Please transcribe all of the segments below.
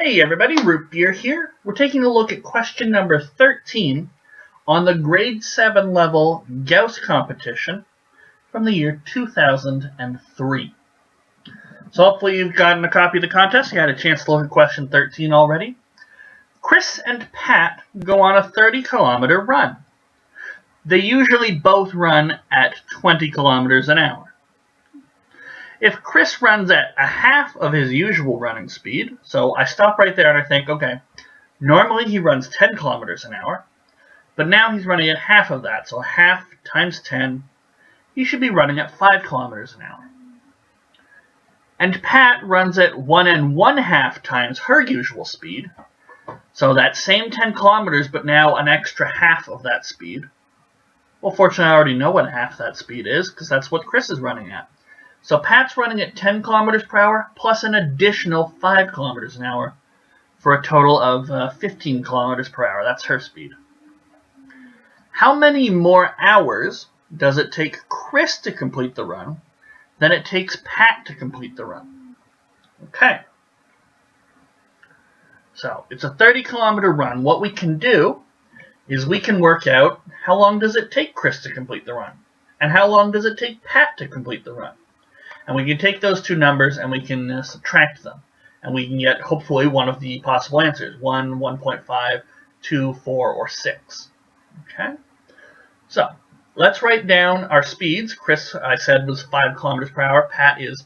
Hey everybody, Root Beer here. We're taking a look at question number 13 on the grade 7 level Gauss competition from the year 2003. So hopefully you've gotten a copy of the contest. You had a chance to look at question 13 already. Chris and Pat go on a 30-kilometer run. They usually both run at 20 kilometers an hour. If Chris runs at a half of his usual running speed, so I stop right there and I think, okay, normally he runs 10 kilometers an hour, but now he's running at half of that, so half times 10, he should be running at 5 kilometers an hour. And Pat runs at 1 1/2 times her usual speed, so that same 10 kilometers, but now an extra half of that speed. Well, fortunately, I already know what half that speed is, because that's what Chris is running at. So Pat's running at 10 kilometers per hour plus an additional 5 kilometers an hour for a total of 15 kilometers per hour. That's her speed. How many more hours does it take Chris to complete the run than it takes Pat to complete the run? Okay. So it's a 30-kilometer run. What we can do is we can work out how long does it take Chris to complete the run and how long does it take Pat to complete the run. And we can take those two numbers and we can subtract them. And we can get, hopefully, one of the possible answers. 1, 1.5, 2, 4, or 6. Okay? So, let's write down our speeds. Chris, I said, was 5 kilometers per hour. Pat is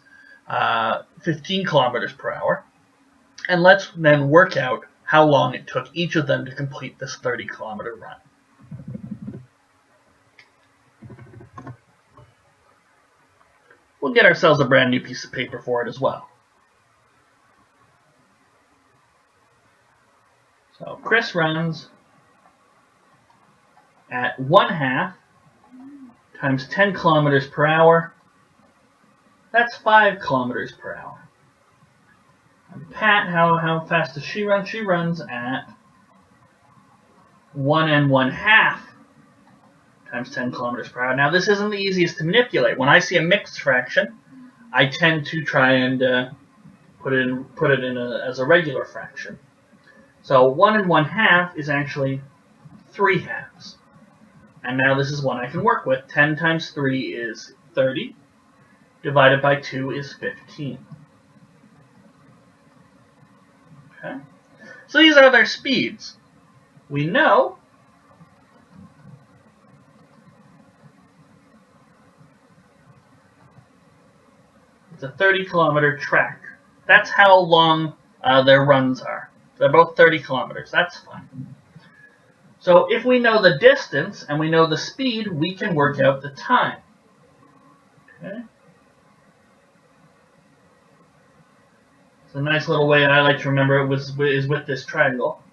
15 kilometers per hour. And let's then work out how long it took each of them to complete this 30-kilometer run. We'll get ourselves a brand new piece of paper for it as well. So Chris runs at 1/2 times 10 kilometers per hour. That's 5 kilometers per hour. And Pat, how fast does she run? She runs at 1 1/2 times 10 kilometers per hour. Now, this isn't the easiest to manipulate. When I see a mixed fraction, I tend to try and put it in as a regular fraction. So 1 1/2 is actually 3 halves. And now this is one I can work with. 10 times 3 is 30. Divided by 2 is 15. Okay. So these are their speeds. We know it's a 30-kilometer track. That's how long their runs are. They're both 30 kilometers. That's fine. So if we know the distance and we know the speed, we can work out the time. Okay. It's a nice little way I like to remember it is with this triangle.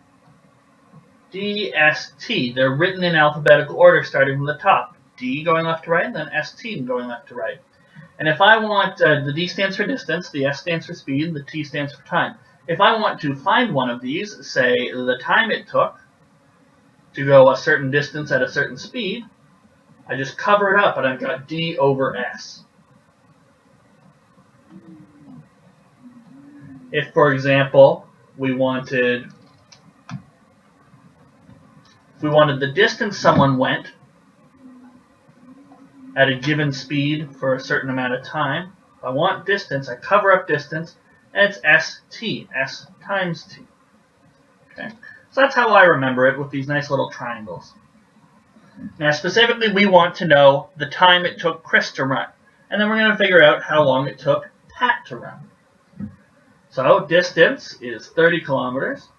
DST. They're written in alphabetical order starting from the top. D going left to right, and then ST going left to right. And if I want, the D stands for distance, the S stands for speed, and the T stands for time. If I want to find one of these, say the time it took to go a certain distance at a certain speed, I just cover it up and I've got D over S. If, for example, we wanted the distance someone went at a given speed for a certain amount of time. If I want distance, I cover up distance, and it's ST, S times T. Okay, so that's how I remember it with these nice little triangles. Now, specifically, we want to know the time it took Chris to run, and then we're going to figure out how long it took Pat to run. So, distance is 30 kilometers.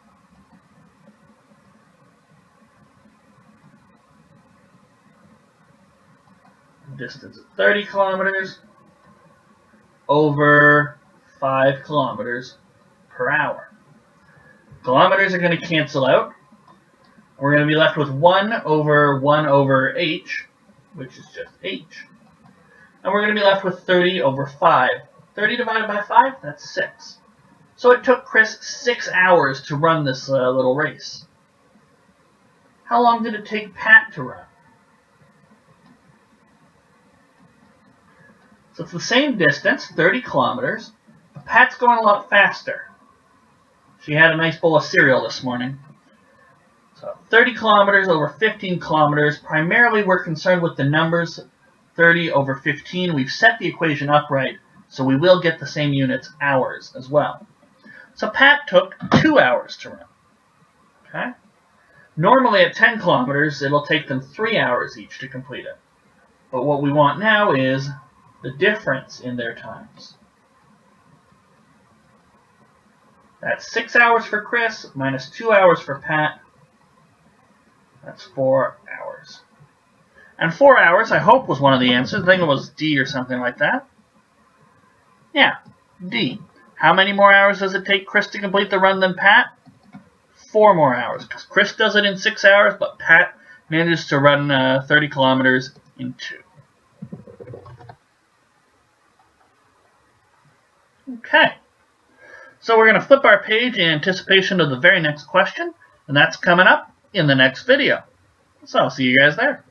Distance is 30 kilometers over 5 kilometers per hour. Kilometers are going to cancel out. We're going to be left with 1 over h, which is just h. And we're going to be left with 30 over 5. 30 divided by 5, that's 6. So it took Chris 6 hours to run this little race. How long did it take Pat to run? So it's the same distance, 30 kilometers, but Pat's going a lot faster. She had a nice bowl of cereal this morning. So 30 kilometers over 15 kilometers. Primarily we're concerned with the numbers 30 over 15. We've set the equation upright, so we will get the same units, hours, as well. So Pat took 2 hours to run. Okay? Normally at 10 kilometers, it'll take them 3 hours each to complete it. But what we want now is the difference in their times. That's 6 hours for Chris minus 2 hours for Pat. That's 4 hours. And 4 hours, I hope, was one of the answers. I think it was D or something like that. Yeah, D. How many more hours does it take Chris to complete the run than Pat? 4 more hours. Because Chris does it in 6 hours, but Pat manages to run 30 kilometers in 2. Okay. So we're going to flip our page in anticipation of the very next question, and that's coming up in the next video. So I'll see you guys there.